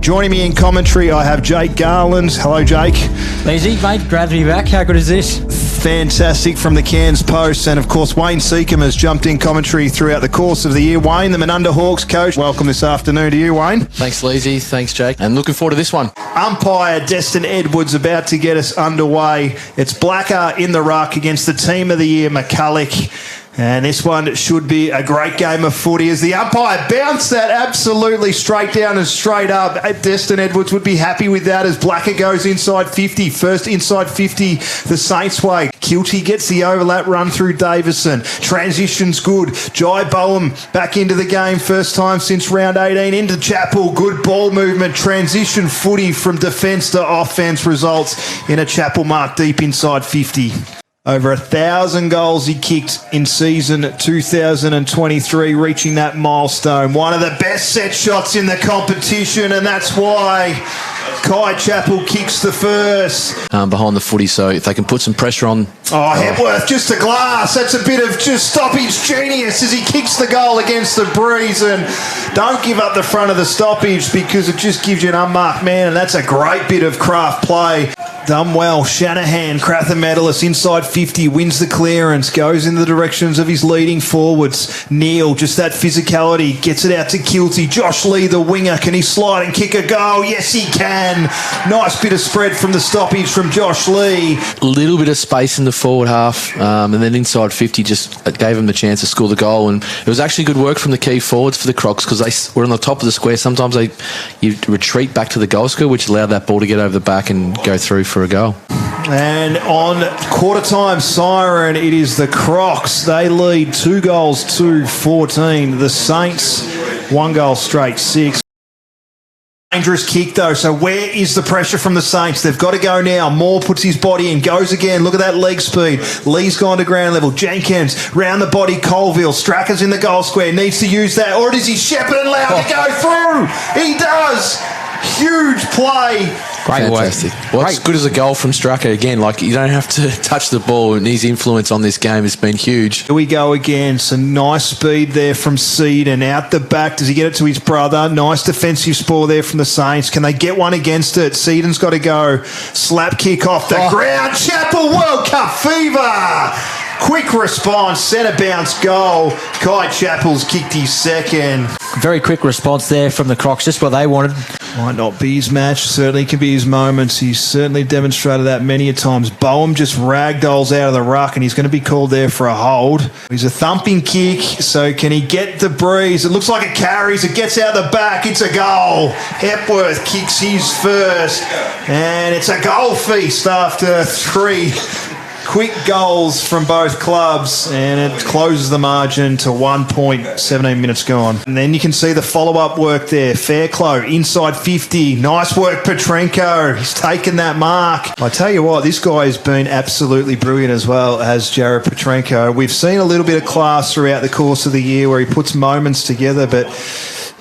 Joining me in commentary, I have Jake Garland. Hello, Jake. Easy, mate. Glad to be back. How good is this? Fantastic from the Cairns Post. And, of course, Wayne Seacombe has jumped in commentary throughout the course of the year. Wayne, the Menunda Hawks coach. Welcome this afternoon to you, Wayne. Thanks, Leesy. Thanks, Jake. And looking forward to this one. Umpire Destin Edwards about to get us underway. It's Blacker in the ruck against the team of the year, McCulloch. And this one should be a great game of footy as the umpire bounced that absolutely straight down and straight up. Destin Edwards would be happy with that as Blacker goes inside 50. First inside 50 the Saints way. Kilty gets the overlap run through Davison. Transition's good. Jai Bowen back into the game. First time since round 18 into Chappell. Good ball movement. Transition footy from defence to offence results in a Chappell mark deep inside 50. Over 1,000 goals he kicked in season 2023, reaching that milestone. One of the best set shots in the competition, and that's why Kai Chappell kicks the first. Behind the footy, so if they can put some pressure on... Hepworth, just a glass. That's a bit of just stoppage genius as he kicks the goal against the breeze. And don't give up the front of the stoppage because it just gives you an unmarked man, and that's a great bit of craft play. Done well. Shanahan, Crather medalist, inside 50, wins the clearance, goes in the directions of his leading forwards. Neil, just that physicality, gets it out to Kilty. Josh Lee, the winger, can he slide and kick a goal? Yes, he can. Nice bit of spread from the stoppage from Josh Lee. A little bit of space in the forward half, and then inside 50 just gave him the chance to score the goal. And it was actually good work from the key forwards for the Crocs because they were on the top of the square. Sometimes you retreat back to the goal square, which allowed that ball to get over the back and go through for a goal. And on quarter time siren, it is the Crocs. They lead 2-14. The Saints, 1 goal straight, 6. Dangerous kick though, so where is the pressure from the Saints? They've got to go now. Moore puts his body in, goes again. Look at that leg speed. Lee's gone to ground level. Jenkins, round the body, Colville. Stracker's in the goal square, needs to use that. Or does he Shepherd and Lau to go through? He does! Huge play. Great Fantastic. Well, it's good as a goal from Stracker again. Like, you don't have to touch the ball, and his influence on this game has been huge. Here we go again. Some nice speed there from Seedon. Out the back. Does he get it to his brother? Nice defensive spoil there from the Saints. Can they get one against it? Seedon's got to go. Slap kick off the ground. Chappell World Cup fever. Quick response, centre bounce goal. Kai Chappell's kicked his second. Very quick response there from the Crocs, just what they wanted. Might not be his match, certainly can be his moments. He's certainly demonstrated that many a times. Boehm just ragdolls out of the ruck and he's going to be called there for a hold. He's a thumping kick, so can he get the breeze? It looks like it carries, it gets out the back, it's a goal. Hepworth kicks his first and it's a goal feast after 3 quick goals from both clubs, and it closes the margin to 1 point, 17 minutes gone. And then you can see the follow-up work there. Fairclough, inside 50. Nice work, Petrenko. He's taken that mark. I tell you what, this guy has been absolutely brilliant as well as Jared Petrenko. We've seen a little bit of class throughout the course of the year where he puts moments together, but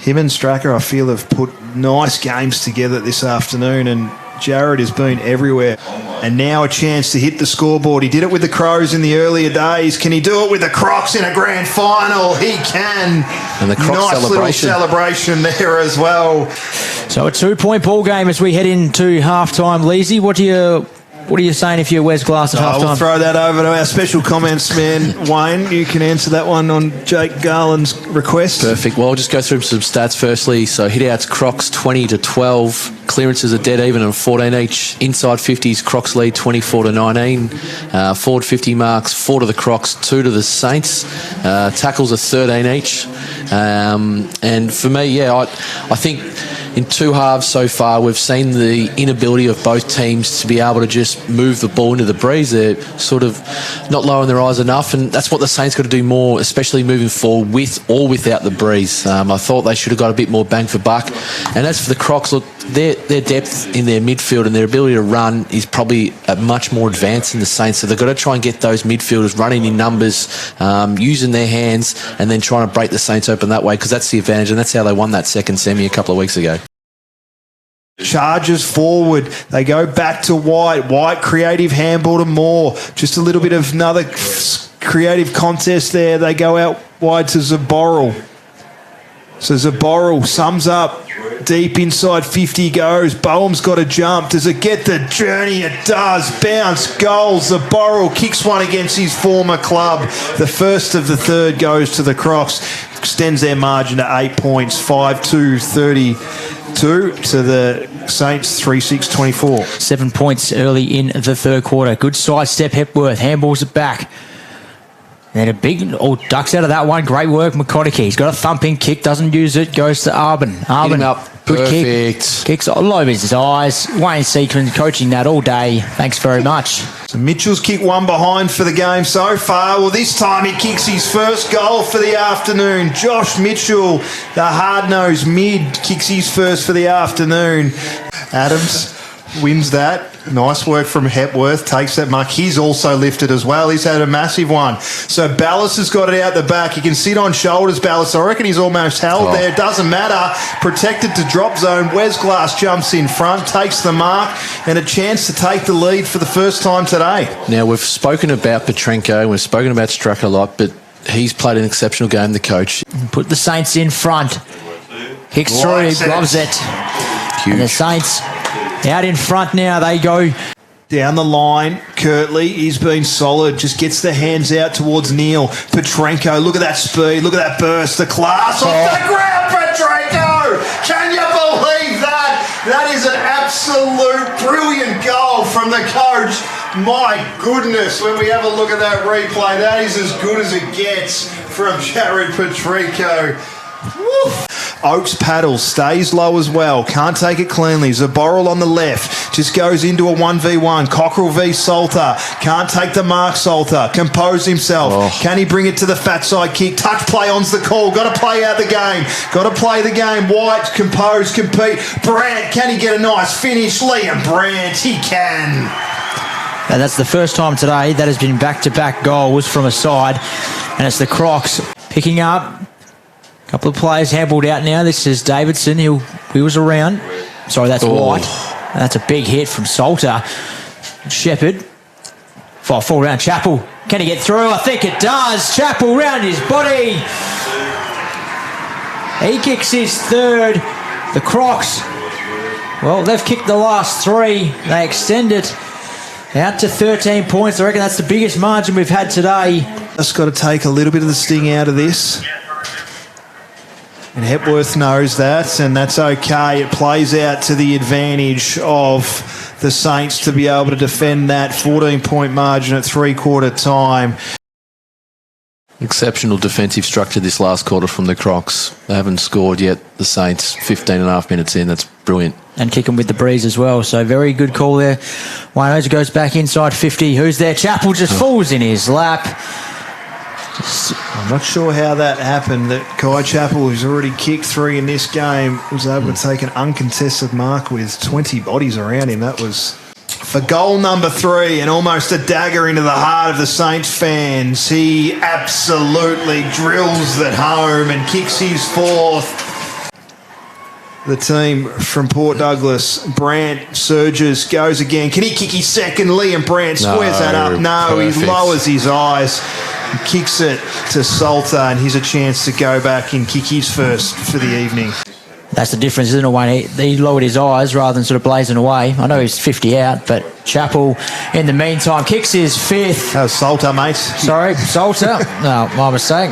him and Stracker, I feel, have put nice games together this afternoon, and Jared has been everywhere. And now a chance to hit the scoreboard. He did it with the Crows in the earlier days. Can he do it with the Crocs in a grand final? He can. And the Crocs nice little celebration there as well. So a 2-point ball game as we head into halftime. Leesy, what are you saying if you're Wes Glass at halftime? We'll throw that over to our special comments man, Wayne. You can answer that one on Jake Garland's request. Perfect. Well, I'll just go through some stats firstly. So hit-outs, Crocs 20-12. Clearances are dead even on 14 each. Inside 50s, Crocs lead 24-19. Forward 50 marks, 4 to the Crocs, 2 to the Saints. Tackles are 13 each. And for me, I think in 2 halves so far, we've seen the inability of both teams to be able to just move the ball into the breeze. They're sort of not lowering their eyes enough, and that's what the Saints got to do more, especially moving forward with or without the breeze. I thought they should have got a bit more bang for buck. And as for the Crocs, look, their depth in their midfield and their ability to run is probably much more advanced than the Saints, so they've got to try and get those midfielders running in numbers, using their hands, and then trying to break the Saints open that way, because that's the advantage, and that's how they won that second semi a couple of weeks ago. Charges forward. They go back to White. White, creative handball to Moore. Just a little bit of another creative contest there. They go out wide to Zaboral. So Zaboral sums up. Deep inside 50 goes. Boehm's got to jump. Does it get the journey? It does. Bounce, goals. The Borrell kicks one against his former club. The first of the third goes to the Crocs. Extends their margin to 8 points. 5-2-32 to the Saints, 3-6-24. 7 points early in the third quarter. Good sidestep, Hepworth. Handballs it back. And a big, ducks out of that one. Great work, McConaughey. He's got a thumping kick, doesn't use it, goes to Arbin. Hit him up. Good Perfect. kick. Kicks all over his eyes. Wayne Sequin coaching that all day. Thanks very much. So Mitchell's kicked one behind for the game so far. Well, this time he kicks his first goal for the afternoon. Josh Mitchell, the hard-nosed mid, kicks his first for the afternoon. Adams wins that. Nice work from Hepworth. Takes that mark. He's also lifted as well. He's had a massive one. So Ballas has got it out the back. He can sit on shoulders, Ballas. I reckon he's almost held there. Doesn't matter. Protected to drop zone. Wes Glass jumps in front, takes the mark, and a chance to take the lead for the first time today. Now, we've spoken about Petrenko, we've spoken about Struck a lot, but he's played an exceptional game, the coach. Put the Saints in front. Kicks through, loves it. Huge. And the Saints out in front now, they go. Down the line, Kirtley, he's been solid, just gets the hands out towards Neil. Petrenko, look at that speed, look at that burst, the class off the ground, Petrenko! Can you believe that? That is an absolute brilliant goal from the coach. My goodness, when we have a look at that replay, that is as good as it gets from Jared Petrenko. Woof. Oakes paddles, stays low as well, can't take it cleanly. Zaboral on the left, just goes into a 1v1. Cockrell v Salter, can't take the mark. Salter, compose himself. Can he bring it to the fat side kick? Touch play on's the call, got to play out the game, got to play the game. White, compose, compete. Brandt, can he get a nice finish? Liam Brandt, he can. And that's the first time today that has been back-to-back goals from a side, and it's the Crocs picking up. Couple of players handballed out now. This is Davidson. He was around. Sorry, that's White. That's a big hit from Salter. Shepherd. Fall round Chappell. Can he get through? I think it does. Chappell round his body. He kicks his third. The Crocs, well, they've kicked the last three. They extend it out to 13 points. I reckon that's the biggest margin we've had today. Just got to take a little bit of the sting out of this. And Hepworth knows that, and that's okay. It plays out to the advantage of the Saints to be able to defend that 14-point margin at three-quarter time. Exceptional defensive structure this last quarter from the Crocs. They haven't scored yet, the Saints. 15 and a half minutes in, that's brilliant. And kicking with the breeze as well, so very good call there. Wayne goes back inside 50. Who's there? Chappell just falls in his lap. I'm not sure how that happened, that Kai Chappell, who's already kicked three in this game, was able to take an uncontested mark with 20 bodies around him. That was for goal number 3 and almost a dagger into the heart of the Saints fans. He absolutely drills that home and kicks his fourth. The team from Port Douglas, Brandt surges, goes again. Can he kick his second? Liam Brandt squares that up. No, perfect. He lowers his eyes. Kicks it to Salter, and here's a chance to go back and kick his first for the evening. That's the difference, isn't it, Wayne? He lowered his eyes rather than sort of blazing away. I know he's 50 out, but Chappell, in the meantime, kicks his fifth. That was Salter, mate. Sorry, Salter. No, my mistake.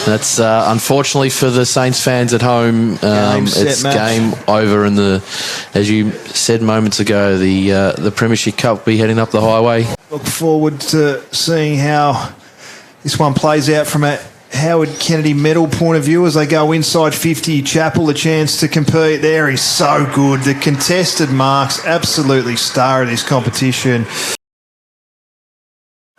That's unfortunately for the Saints fans at home. It's game over, and as you said moments ago, the Premiership Cup will be heading up the highway. Look forward to seeing how this one plays out from a Howard Kennedy medal point of view as they go inside 50. Chappell a chance to compete there. He's so good. The contested marks, absolutely star of this competition.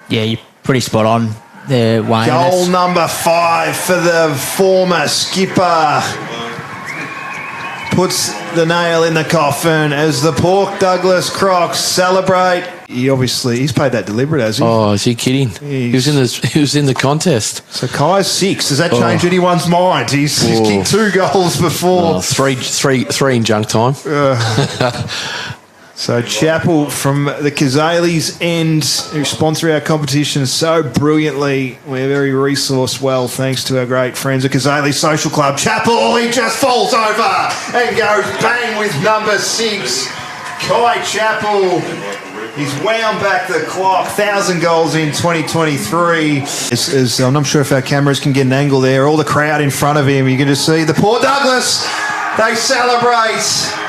Yeah, you're pretty spot on there, Wayne. Goal number 5 for the former skipper. Puts the nail in the coffin as the Port Douglas Crocs celebrate. He's played that deliberate, has he? Oh, is he kidding? He was in the contest. So Kai's 6. Does that change anyone's mind? He's kicked 2 goals before. 3 in junk time. So Chapel from the Kazales end, who sponsor our competition so brilliantly. We're very resourced well thanks to our great friends at Kazales Social Club. Chapel, he just falls over and goes bang with number 6. Kai Chapel, he's wound back the clock. 1,000 goals in 2023. I'm not sure if our cameras can get an angle there. All the crowd in front of him. You can just see the Port Douglas. They celebrate.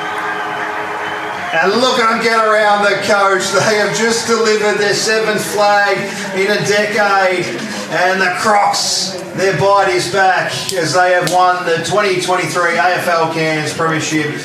And look at them get around the coach. They have just delivered their 7th flag in a decade. And the Crocs, their bite is back as they have won the 2023 AFL Cairns Premiership.